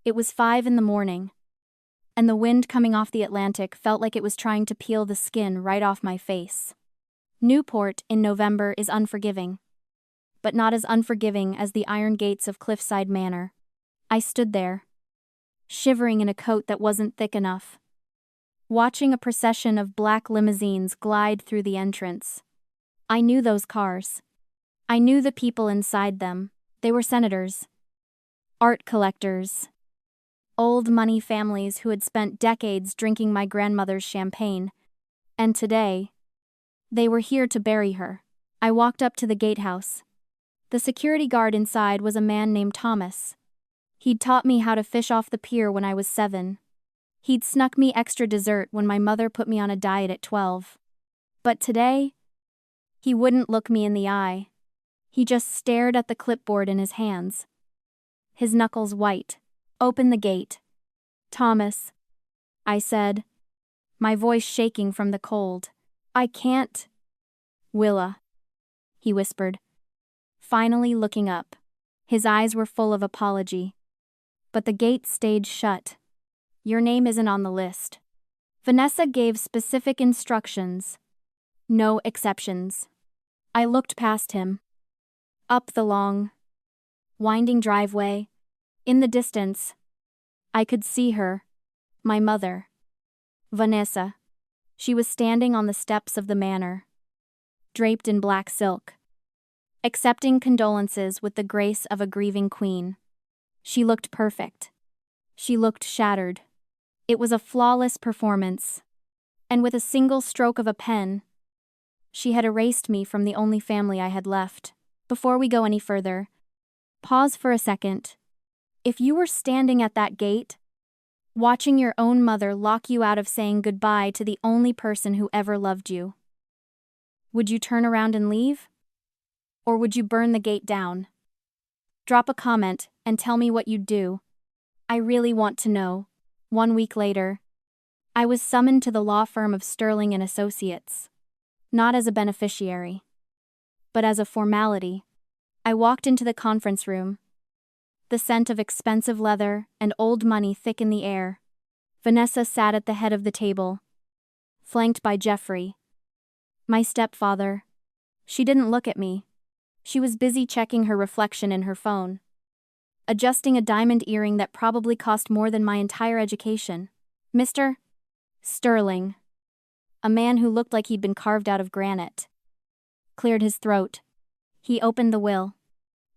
It was 5 in the morning, and the wind coming off the Atlantic felt like it was trying to peel the skin right off my face. Newport in November is unforgiving, but not as unforgiving as the iron gates of Cliffside Manor. I stood there, shivering in a coat that wasn't thick enough, watching a procession of black limousines glide through the entrance. I knew those cars. I knew the people inside them. They were senators, art collectors, old money families who had spent decades drinking my grandmother's champagne, and today, they were here to bury her. I walked up to the gatehouse. The security guard inside was a man named Thomas. He'd taught me how to fish off the pier when I was 7. He'd snuck me extra dessert when my mother put me on a diet at 12. But today, he wouldn't look me in the eye. He just stared at the clipboard in his hands, his knuckles white. "Open the gate." "Thomas," I said, my voice shaking from the cold. "I can't." "Willa," he whispered, finally looking up. His eyes were full of apology. But the gate stayed shut. "Your name isn't on the list." Vanessa gave specific instructions. No exceptions. I looked past him. Up the long, winding driveway. In the distance, I could see her, my mother, Vanessa. She was standing on the steps of the manor, draped in black silk, accepting condolences with the grace of a grieving queen. She looked perfect. She looked shattered. It was a flawless performance, and with a single stroke of a pen, she had erased me from the only family I had left. Before we go any further, pause for a second. If you were standing at that gate, watching your own mother lock you out of saying goodbye to the only person who ever loved you, would you turn around and leave? Or would you burn the gate down? Drop a comment and tell me what you'd do. I really want to know. 1 week later, I was summoned to the law firm of Sterling and Associates. Not as a beneficiary, but as a formality. I walked into the conference room, the scent of expensive leather and old money thick in the air. Vanessa sat at the head of the table, flanked by Jeffrey, my stepfather. She didn't look at me. She was busy checking her reflection in her phone, adjusting a diamond earring that probably cost more than my entire education. Mr. Sterling, a man who looked like he'd been carved out of granite, cleared his throat. He opened the will.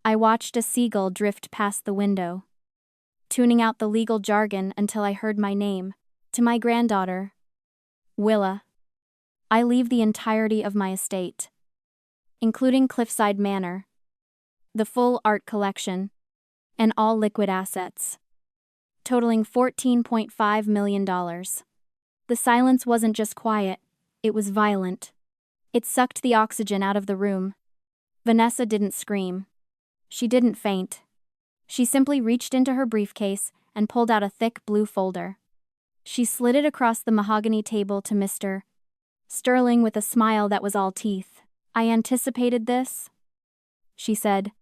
I watched a seagull drift past the window, tuning out the legal jargon until I heard my name. To my granddaughter, Willa, I leave the entirety of my estate, including Cliffside Manor, the full art collection, and all liquid assets, totaling $14.5 million. The silence wasn't just quiet, it was violent. It sucked the oxygen out of the room. Vanessa didn't scream. She didn't faint. She simply reached into her briefcase and pulled out a thick blue folder. She slid it across the mahogany table to Mr. Sterling with a smile that was all teeth. "I anticipated this," she said,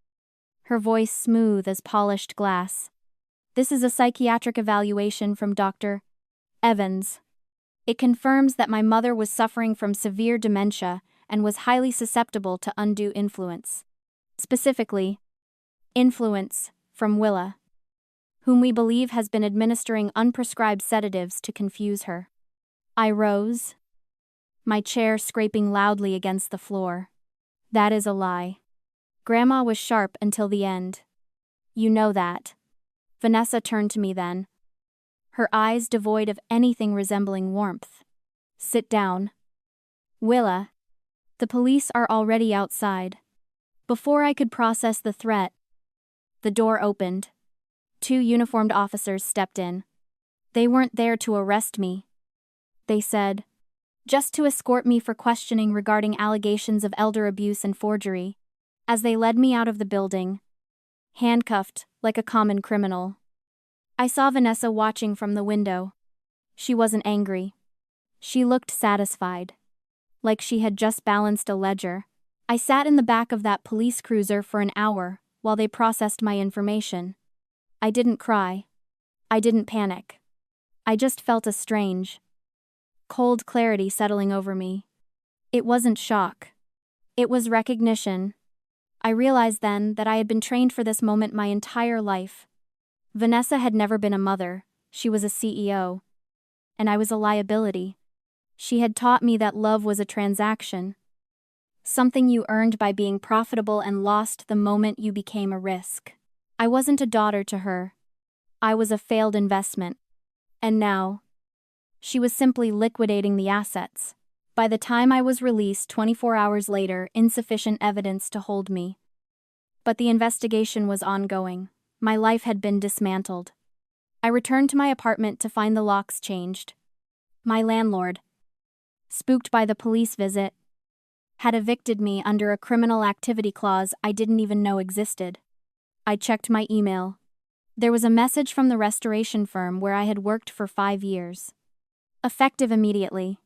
her voice smooth as polished glass. "This is a psychiatric evaluation from Dr. Evans. It confirms that my mother was suffering from severe dementia and was highly susceptible to undue influence. Specifically, influence from Willa, whom we believe has been administering unprescribed sedatives to confuse her." I rose, my chair scraping loudly against the floor. "That is a lie. Grandma was sharp until the end. You know that." Vanessa turned to me then, her eyes devoid of anything resembling warmth. "Sit down. Willa, the police are already outside." Before I could process the threat, the door opened. 2 uniformed officers stepped in. They weren't there to arrest me, they said, just to escort me for questioning regarding allegations of elder abuse and forgery. As they led me out of the building, handcuffed like a common criminal, I saw Vanessa watching from the window. She wasn't angry. She looked satisfied, like she had just balanced a ledger. I sat in the back of that police cruiser for an hour while they processed my information. I didn't cry. I didn't panic. I just felt a strange, cold clarity settling over me. It wasn't shock. It was recognition. I realized then that I had been trained for this moment my entire life. Vanessa had never been a mother, she was a CEO. And I was a liability. She had taught me that love was a transaction. Something you earned by being profitable and lost the moment you became a risk. I wasn't a daughter to her. I was a failed investment. And now, she was simply liquidating the assets. By the time I was released 24 hours later, insufficient evidence to hold me. But the investigation was ongoing. My life had been dismantled. I returned to my apartment to find the locks changed. My landlord, spooked by the police visit, had evicted me under a criminal activity clause I didn't even know existed. I checked my email. There was a message from the restoration firm where I had worked for 5 years. Effective immediately.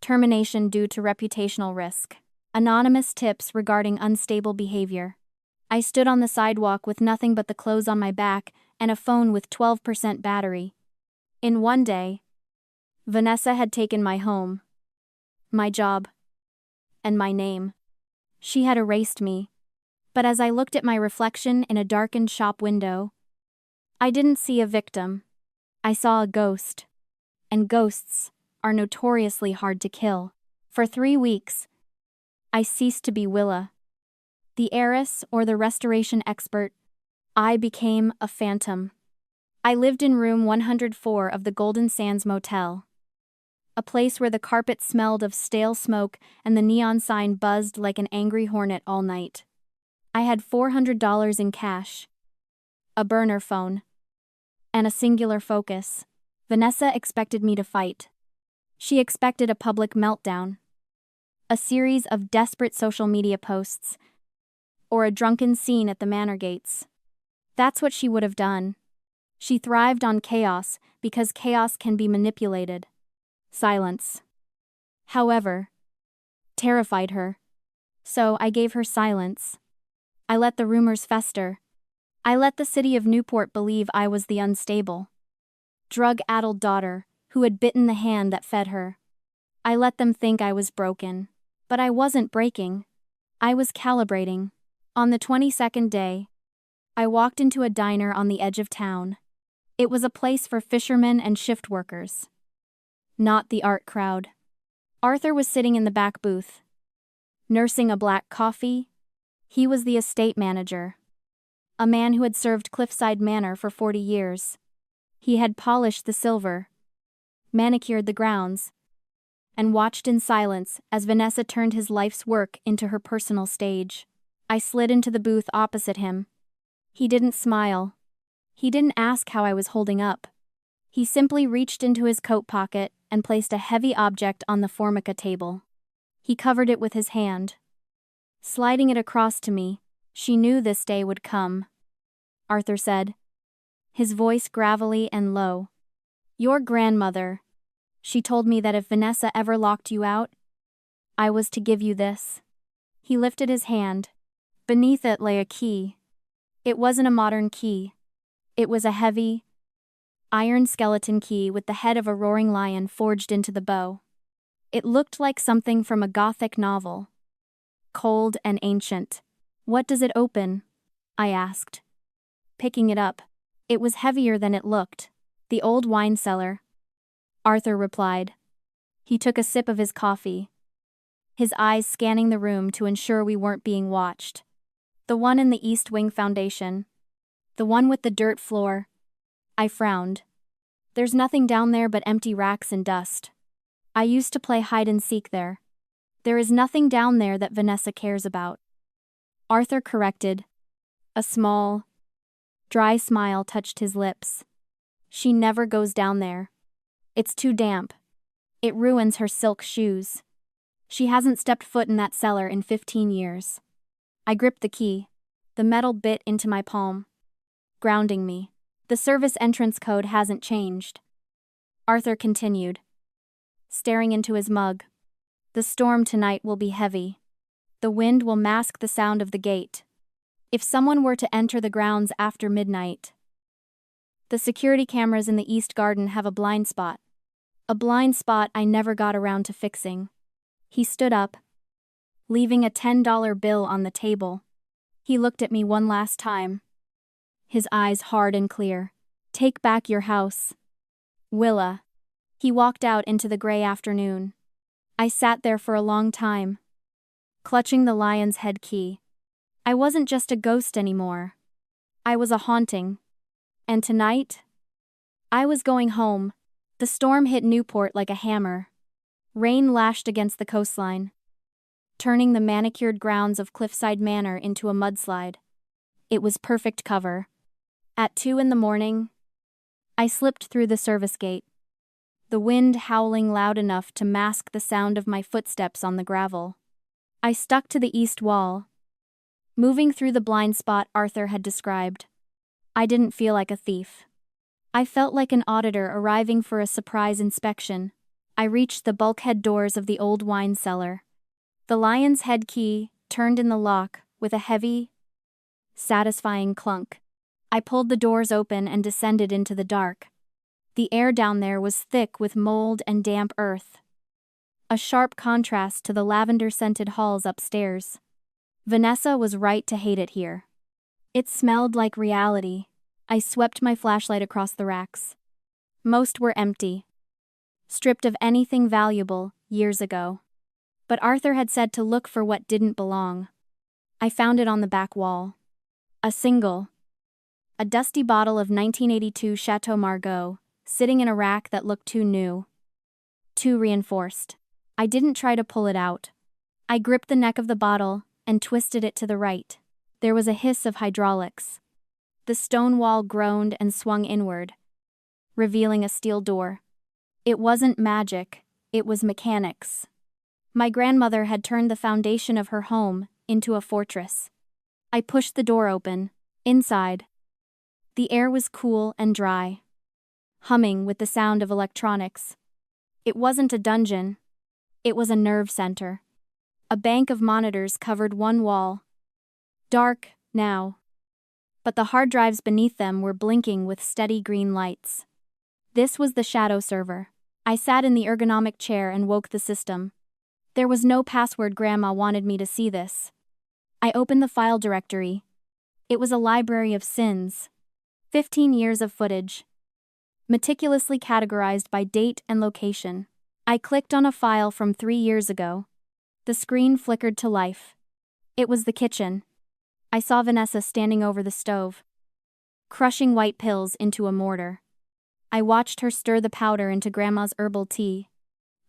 Termination due to reputational risk. Anonymous tips regarding unstable behavior. I stood on the sidewalk with nothing but the clothes on my back and a phone with 12% battery. In one day, Vanessa had taken my home, my job, and my name. She had erased me. But as I looked at my reflection in a darkened shop window, I didn't see a victim. I saw a ghost. And ghosts are notoriously hard to kill. For 3 weeks, I ceased to be Willa, the heiress or the restoration expert. I became a phantom. I lived in room 104 of the Golden Sands Motel, a place where the carpet smelled of stale smoke and the neon sign buzzed like an angry hornet all night. I had $400 in cash, a burner phone, and a singular focus. Vanessa expected me to fight. She expected a public meltdown, a series of desperate social media posts, or a drunken scene at the manor gates. That's what she would have done. She thrived on chaos because chaos can be manipulated. Silence, however, terrified her. So I gave her silence. I let the rumors fester. I let the city of Newport believe I was the unstable, drug-addled daughter who had bitten the hand that fed her. I let them think I was broken. But I wasn't breaking. I was calibrating. On the 22nd day, I walked into a diner on the edge of town. It was a place for fishermen and shift workers, not the art crowd. Arthur was sitting in the back booth, nursing a black coffee. He was the estate manager, a man who had served Cliffside Manor for 40 years. He had polished the silver, manicured the grounds, and watched in silence as Vanessa turned his life's work into her personal stage. I slid into the booth opposite him. He didn't smile. He didn't ask how I was holding up. He simply reached into his coat pocket and placed a heavy object on the formica table. He covered it with his hand, sliding it across to me. She knew this day would come, Arthur said, his voice gravelly and low. Your grandmother, she told me that if Vanessa ever locked you out, I was to give you this. He lifted his hand. Beneath it lay a key. It wasn't a modern key. It was a heavy, iron skeleton key with the head of a roaring lion forged into the bow. It looked like something from a Gothic novel, cold and ancient. What does it open? I asked, picking it up. It was heavier than it looked. The old wine cellar, Arthur replied. He took a sip of his coffee, his eyes scanning the room to ensure we weren't being watched. The one in the East Wing Foundation. The one with the dirt floor. I frowned. There's nothing down there but empty racks and dust. I used to play hide and seek there. There is nothing down there that Vanessa cares about. Arthur corrected. A small, dry smile touched his lips. She never goes down there. It's too damp. It ruins her silk shoes. She hasn't stepped foot in that cellar in 15 years. I gripped the key. The metal bit into my palm, grounding me. The service entrance code hasn't changed, Arthur continued, staring into his mug. The storm tonight will be heavy. The wind will mask the sound of the gate. If someone were to enter the grounds after midnight, The security cameras in the East Garden have a blind spot. A blind spot I never got around to fixing. He stood up, leaving a $10 bill on the table. He looked at me one last time, his eyes hard and clear. Take back your house, Willa. He walked out into the gray afternoon. I sat there for a long time, clutching the lion's head key. I wasn't just a ghost anymore. I was a haunting. And tonight, I was going home. The storm hit Newport like a hammer. Rain lashed against the coastline, turning the manicured grounds of Cliffside Manor into a mudslide. It was perfect cover. At 2 a.m, I slipped through the service gate, the wind howling loud enough to mask the sound of my footsteps on the gravel. I stuck to the east wall, moving through the blind spot Arthur had described. I didn't feel like a thief. I felt like an auditor arriving for a surprise inspection. I reached the bulkhead doors of the old wine cellar. The lion's head key turned in the lock with a heavy, satisfying clunk. I pulled the doors open and descended into the dark. The air down there was thick with mold and damp earth, a sharp contrast to the lavender-scented halls upstairs. Vanessa was right to hate it here. It smelled like reality. I swept my flashlight across the racks. Most were empty, stripped of anything valuable years ago. But Arthur had said to look for what didn't belong. I found it on the back wall. A dusty bottle of 1982 Chateau Margaux, sitting in a rack that looked too new, too reinforced. I didn't try to pull it out. I gripped the neck of the bottle and twisted it to the right. There was a hiss of hydraulics. The stone wall groaned and swung inward, revealing a steel door. It wasn't magic, it was mechanics. My grandmother had turned the foundation of her home into a fortress. I pushed the door open. Inside, the air was cool and dry, humming with the sound of electronics. It wasn't a dungeon. It was a nerve center. A bank of monitors covered one wall. Dark, now. But the hard drives beneath them were blinking with steady green lights. This was the shadow server. I sat in the ergonomic chair and woke the system. There was no password. Grandma wanted me to see this. I opened the file directory. It was a library of sins. 15 years of footage, meticulously categorized by date and location. I clicked on a file from 3 years ago. The screen flickered to life. It was the kitchen. I saw Vanessa standing over the stove, crushing white pills into a mortar. I watched her stir the powder into Grandma's herbal tea.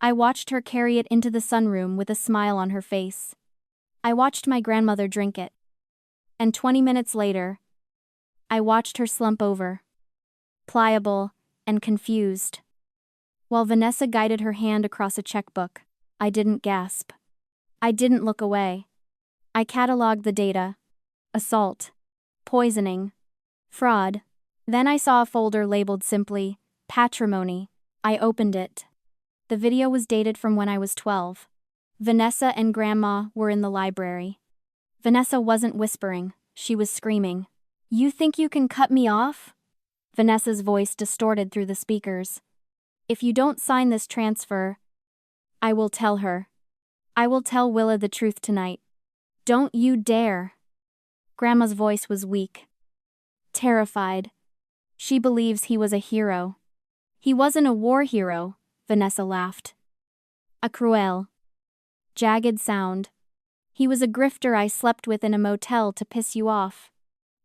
I watched her carry it into the sunroom with a smile on her face. I watched my grandmother drink it. And 20 minutes later, I watched her slump over, pliable and confused. While Vanessa guided her hand across a checkbook, I didn't gasp. I didn't look away. I cataloged the data. Assault, poisoning, fraud. Then I saw a folder labeled simply, Patrimony. I opened it. The video was dated from when I was 12. Vanessa and Grandma were in the library. Vanessa wasn't whispering, she was screaming. You think you can cut me off? Vanessa's voice distorted through the speakers. If you don't sign this transfer, I will tell her. I will tell Willa the truth tonight. Don't you dare. Grandma's voice was weak, terrified. She believes he was a hero. He wasn't a war hero, Vanessa laughed. A cruel, jagged sound. He was a grifter I slept with in a motel to piss you off.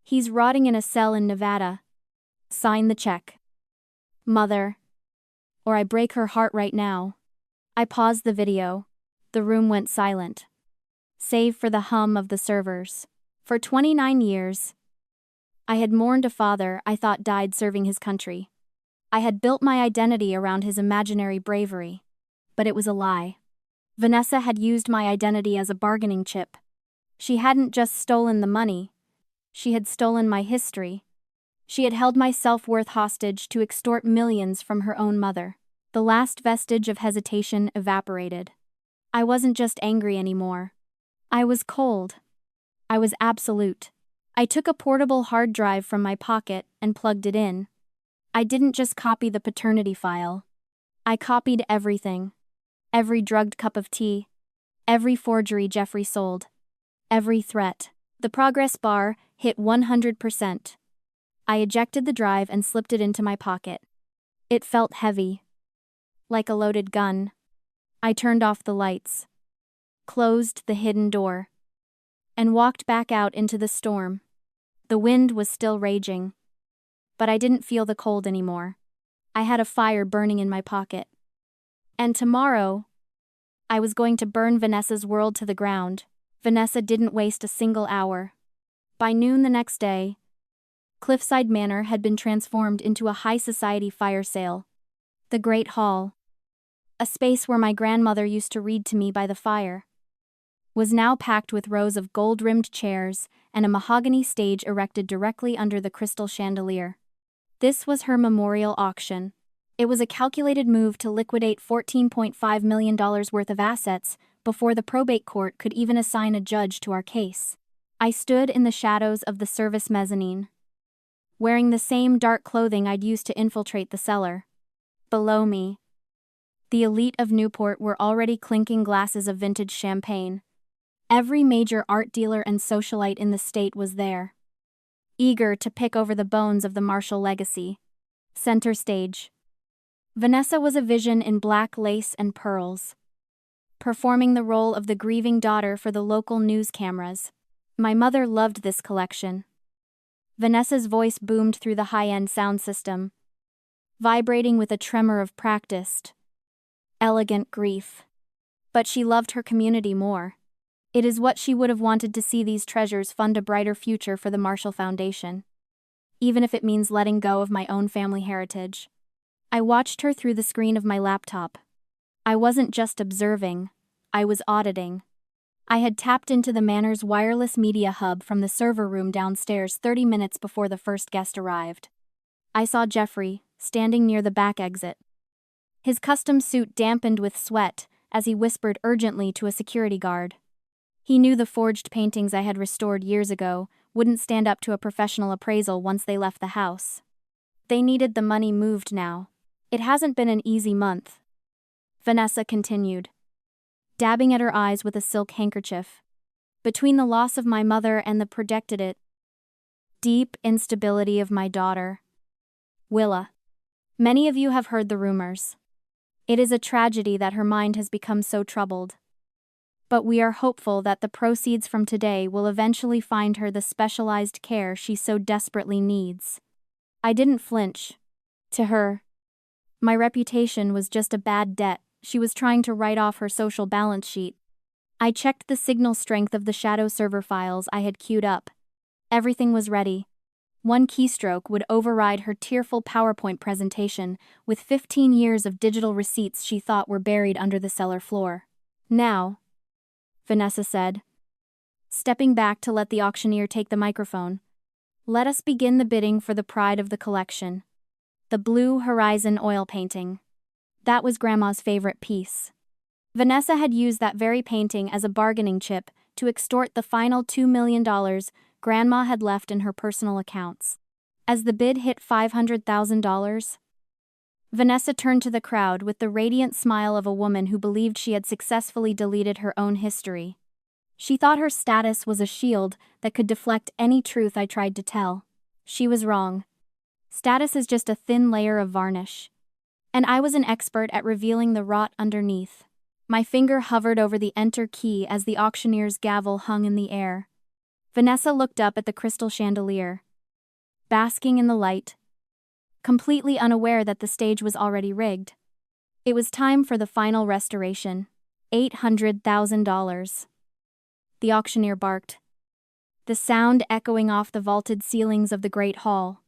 He's rotting in a cell in Nevada. Sign the check. Mother. Or I break her heart right now. I paused the video. The room went silent, save for the hum of the servers. For 29 years, I had mourned a father I thought died serving his country. I had built my identity around his imaginary bravery. But it was a lie. Vanessa had used my identity as a bargaining chip. She hadn't just stolen the money. She had stolen my history. She had held my self-worth hostage to extort millions from her own mother. The last vestige of hesitation evaporated. I wasn't just angry anymore. I was cold. I was absolute. I took a portable hard drive from my pocket and plugged it in. I didn't just copy the paternity file. I copied everything. Every drugged cup of tea. Every forgery Jeffrey sold. Every threat. The progress bar hit 100%. I ejected the drive and slipped it into my pocket. It felt heavy. Like a loaded gun. I turned off the lights. Closed the hidden door. And walked back out into the storm. The wind was still raging. But I didn't feel the cold anymore. I had a fire burning in my pocket. And tomorrow, I was going to burn Vanessa's world to the ground. Vanessa didn't waste a single hour. By noon the next day, Cliffside Manor had been transformed into a high society fire sale. The Great Hall, a space where my grandmother used to read to me by the fire, was now packed with rows of gold-rimmed chairs and a mahogany stage erected directly under the crystal chandelier. This was her memorial auction. It was a calculated move to liquidate $14.5 million worth of assets before the probate court could even assign a judge to our case. I stood in the shadows of the service mezzanine, wearing the same dark clothing I'd used to infiltrate the cellar. Below me, the elite of Newport were already clinking glasses of vintage champagne. Every major art dealer and socialite in the state was there, eager to pick over the bones of the Marshall legacy. Center stage. Vanessa was a vision in black lace and pearls, performing the role of the grieving daughter for the local news cameras. My mother loved this collection. Vanessa's voice boomed through the high-end sound system, vibrating with a tremor of practiced, elegant grief. But she loved her community more. It is what she would have wanted to see these treasures fund a brighter future for the Marshall Foundation, even if it means letting go of my own family heritage. I watched her through the screen of my laptop. I wasn't just observing, I was auditing. I had tapped into the Manor's wireless media hub from the server room downstairs 30 minutes before the first guest arrived. I saw Jeffrey, standing near the back exit. His custom suit dampened with sweat as he whispered urgently to a security guard. He knew the forged paintings I had restored years ago wouldn't stand up to a professional appraisal once they left the house. They needed the money moved now. It hasn't been an easy month, Vanessa continued, dabbing at her eyes with a silk handkerchief. Between the loss of my mother and the projected deep instability of my daughter, Willa. Many of you have heard the rumors. It is a tragedy that her mind has become so troubled. But we are hopeful that the proceeds from today will eventually find her the specialized care she so desperately needs. I didn't flinch. To her, my reputation was just a bad debt she was trying to write off her social balance sheet. I checked the signal strength of the shadow server files I had queued up. Everything was ready. One keystroke would override her tearful PowerPoint presentation with 15 years of digital receipts she thought were buried under the cellar floor. Now, Vanessa said, stepping back to let the auctioneer take the microphone, let us begin the bidding for the pride of the collection. The Blue Horizon oil painting. That was Grandma's favorite piece. Vanessa had used that very painting as a bargaining chip to extort the final $2 million Grandma had left in her personal accounts. As the bid hit $500,000, Vanessa turned to the crowd with the radiant smile of a woman who believed she had successfully deleted her own history. She thought her status was a shield that could deflect any truth I tried to tell. She was wrong. Status is just a thin layer of varnish. And I was an expert at revealing the rot underneath. My finger hovered over the enter key as the auctioneer's gavel hung in the air. Vanessa looked up at the crystal chandelier, basking in the light, completely unaware that the stage was already rigged. It was time for the final restoration. $800,000. The auctioneer barked, the sound echoing off the vaulted ceilings of the great hall.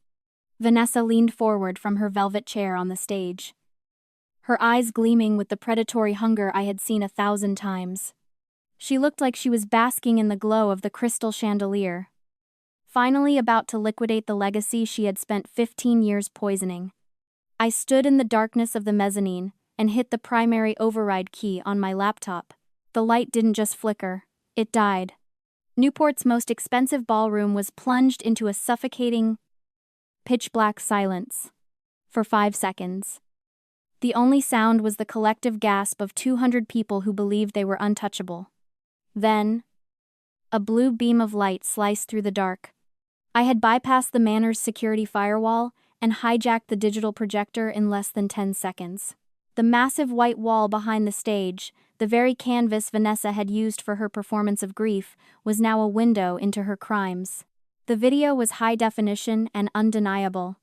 Vanessa leaned forward from her velvet chair on the stage, her eyes gleaming with the predatory hunger I had seen 1,000 times. She looked like she was basking in the glow of the crystal chandelier, finally about to liquidate the legacy she had spent 15 years poisoning. I stood in the darkness of the mezzanine and hit the primary override key on my laptop. The light didn't just flicker, it died. Newport's most expensive ballroom was plunged into a suffocating, pitch-black silence. For 5 seconds. The only sound was the collective gasp of 200 people who believed they were untouchable. Then, a blue beam of light sliced through the dark. I had bypassed the Manor's security firewall and hijacked the digital projector in less than 10 seconds. The massive white wall behind the stage, the very canvas Vanessa had used for her performance of grief, was now a window into her crimes. The video was high definition and undeniable.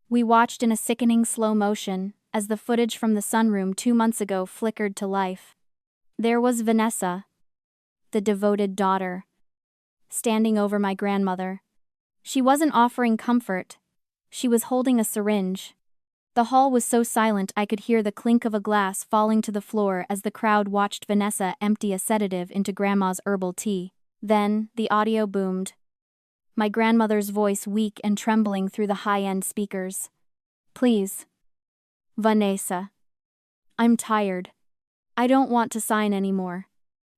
We watched in a sickening slow motion as the footage from the sunroom 2 months ago flickered to life. There was Vanessa, the devoted daughter, standing over my grandmother. She wasn't offering comfort. She was holding a syringe. The hall was so silent I could hear the clink of a glass falling to the floor as the crowd watched Vanessa empty a sedative into Grandma's herbal tea. Then, the audio boomed. My grandmother's voice weak and trembling through the high-end speakers. Please. Vanessa. I'm tired. I don't want to sign anymore.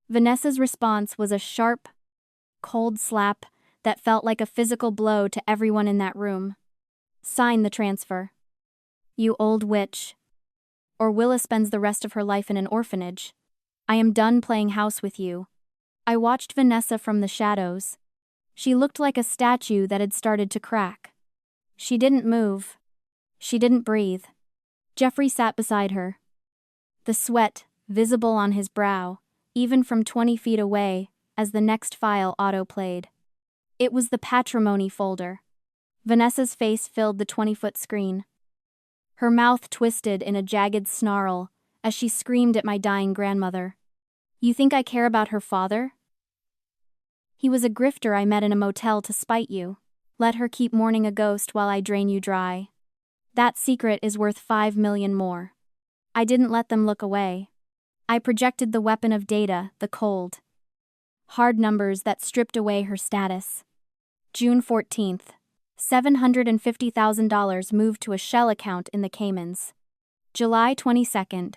Vanessa's response was a sharp, cold slap that felt like a physical blow to everyone in that room. Sign the transfer. You old witch. Or Willa spends the rest of her life in an orphanage. I am done playing house with you. I watched Vanessa from the shadows. She looked like a statue that had started to crack. She didn't move. She didn't breathe. Jeffrey sat beside her. The sweat, visible on his brow, even from 20 feet away, as the next file auto-played. It was the patrimony folder. Vanessa's face filled the 20-foot screen. Her mouth twisted in a jagged snarl as she screamed at my dying grandmother. You think I care about her father? He was a grifter I met in a motel to spite you. Let her keep mourning a ghost while I drain you dry. That secret is worth 5 million more. I didn't let them look away. I projected the weapon of data, the cold, hard numbers that stripped away her status. June 14th. $750,000 moved to a shell account in the Caymans. July 22nd.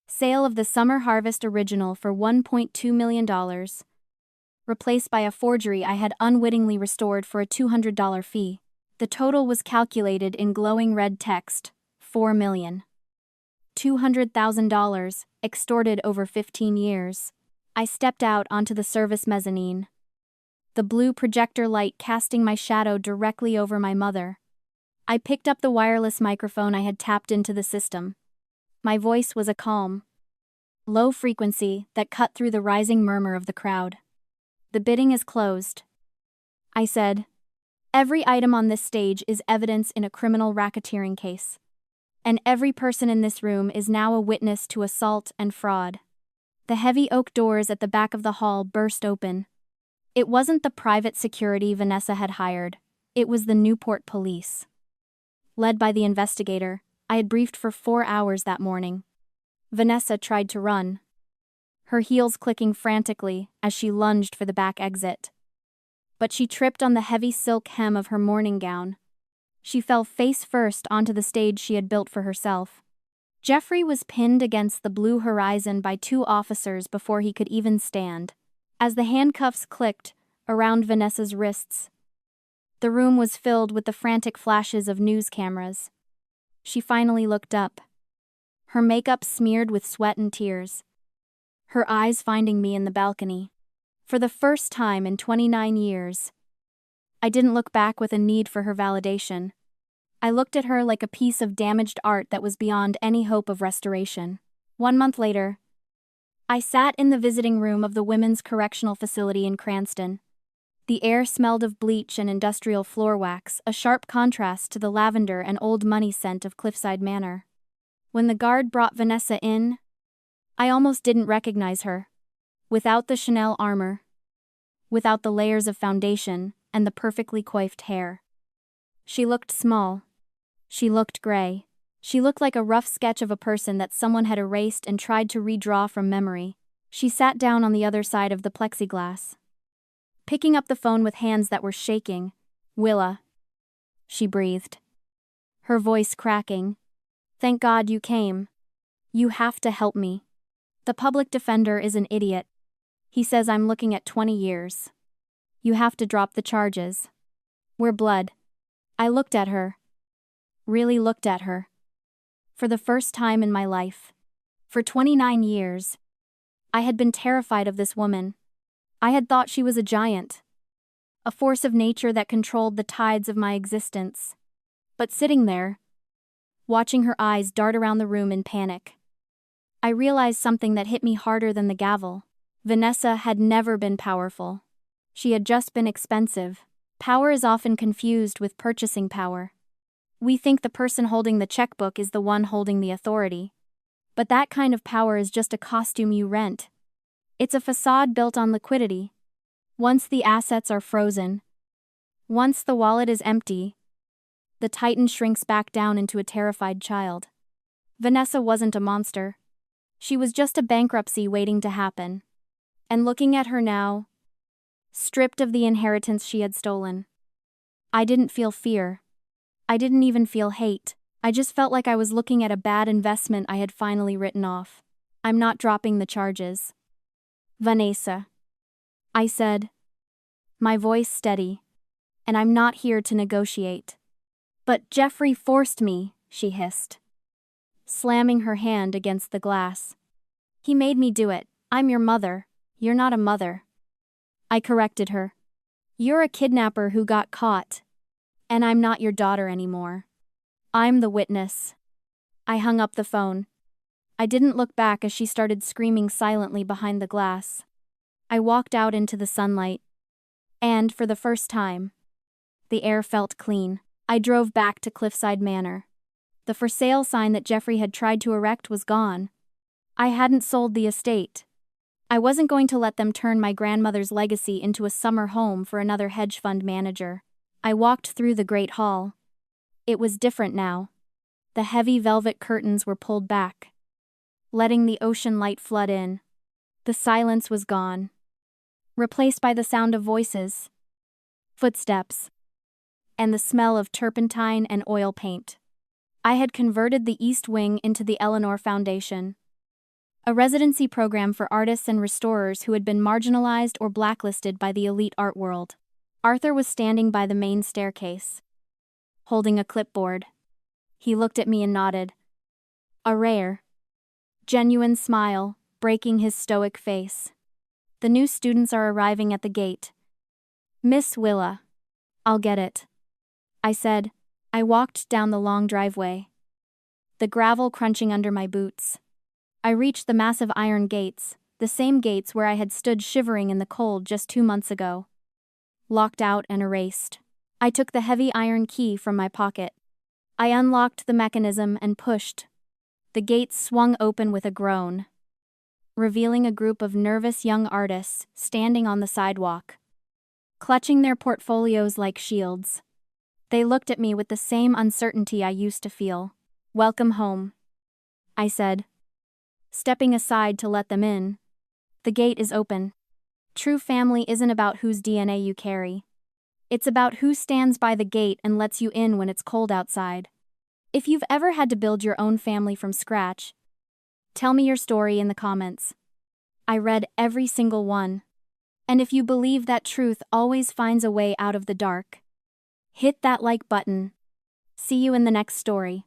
Sale of the Summer Harvest Original for $1.2 million. Replaced by a forgery I had unwittingly restored for a $200 fee. The total was calculated in glowing red text, $4 million. $200,000, extorted over 15 years. I stepped out onto the service mezzanine. The blue projector light casting my shadow directly over my mother. I picked up the wireless microphone I had tapped into the system. My voice was a calm, low frequency that cut through the rising murmur of the crowd. The bidding is closed. I said, every item on this stage is evidence in a criminal racketeering case. And every person in this room is now a witness to assault and fraud. The heavy oak doors at the back of the hall burst open. It wasn't the private security Vanessa had hired. It was the Newport police. Led by the investigator, I had briefed for 4 hours that morning. Vanessa tried to run, her heels clicking frantically as she lunged for the back exit. But she tripped on the heavy silk hem of her morning gown. She fell face first onto the stage she had built for herself. Jeffrey was pinned against the blue horizon by 2 officers before he could even stand. As the handcuffs clicked around Vanessa's wrists, the room was filled with the frantic flashes of news cameras. She finally looked up, her makeup smeared with sweat and tears, her eyes finding me in the balcony. For the first time in 29 years, I didn't look back with a need for her validation. I looked at her like a piece of damaged art that was beyond any hope of restoration. 1 month later, I sat in the visiting room of the Women's Correctional Facility in Cranston. The air smelled of bleach and industrial floor wax, a sharp contrast to the lavender and old money scent of Cliffside Manor. When the guard brought Vanessa in, I almost didn't recognize her. Without the Chanel armor, without the layers of foundation, and the perfectly coiffed hair. She looked small. She looked gray. She looked like a rough sketch of a person that someone had erased and tried to redraw from memory. She sat down on the other side of the plexiglass, picking up the phone with hands that were shaking. Willa, she breathed, her voice cracking. Thank God you came. You have to help me. The public defender is an idiot. He says I'm looking at 20 years. You have to drop the charges. We're blood. I looked at her. really looked at her. For the first time in my life. For 29 years, I had been terrified of this woman. I had thought she was a giant. A force of nature that controlled the tides of my existence. But sitting there, watching her eyes dart around the room in panic, I realized something that hit me harder than the gavel. Vanessa had never been powerful. She had just been expensive. Power is often confused with purchasing power. We think the person holding the checkbook is the one holding the authority. But that kind of power is just a costume you rent. It's a facade built on liquidity. Once the assets are frozen, once the wallet is empty, the titan shrinks back down into a terrified child. Vanessa wasn't a monster. She was just a bankruptcy waiting to happen. And looking at her now, stripped of the inheritance she had stolen, I didn't feel fear. I didn't even feel hate. I just felt like I was looking at a bad investment I had finally written off. I'm not dropping the charges. Vanessa, I said, my voice steady. And I'm not here to negotiate. But Jeffrey forced me, she hissed, slamming her hand against the glass. He made me do it. I'm your mother. You're not a mother. I corrected her. You're a kidnapper who got caught. And I'm not your daughter anymore. I'm the witness. I hung up the phone. I didn't look back as she started screaming silently behind the glass. I walked out into the sunlight. And, for the first time, the air felt clean. I drove back to Cliffside Manor. The for sale sign that Jeffrey had tried to erect was gone. I hadn't sold the estate. I wasn't going to let them turn my grandmother's legacy into a summer home for another hedge fund manager. I walked through the great hall. It was different now. The heavy velvet curtains were pulled back, letting the ocean light flood in. The silence was gone, replaced by the sound of voices, footsteps, and the smell of turpentine and oil paint. I had converted the East Wing into the Eleanor Foundation, a residency program for artists and restorers who had been marginalized or blacklisted by the elite art world. Arthur was standing by the main staircase, holding a clipboard. He looked at me and nodded. A rare, genuine smile breaking his stoic face. The new students are arriving at the gate. Miss Willa. I'll get it, I said. I walked down the long driveway, the gravel crunching under my boots. I reached the massive iron gates, the same gates where I had stood shivering in the cold just 2 months ago. Locked out and erased. I took the heavy iron key from my pocket. I unlocked the mechanism and pushed. The gates swung open with a groan, revealing a group of nervous young artists standing on the sidewalk, clutching their portfolios like shields. They looked at me with the same uncertainty I used to feel. Welcome home, I said, stepping aside to let them in. The gate is open. True family isn't about whose DNA you carry. It's about who stands by the gate and lets you in when it's cold outside. If you've ever had to build your own family from scratch, tell me your story in the comments. I read every single one. And if you believe that truth always finds a way out of the dark, hit that like button. See you in the next story.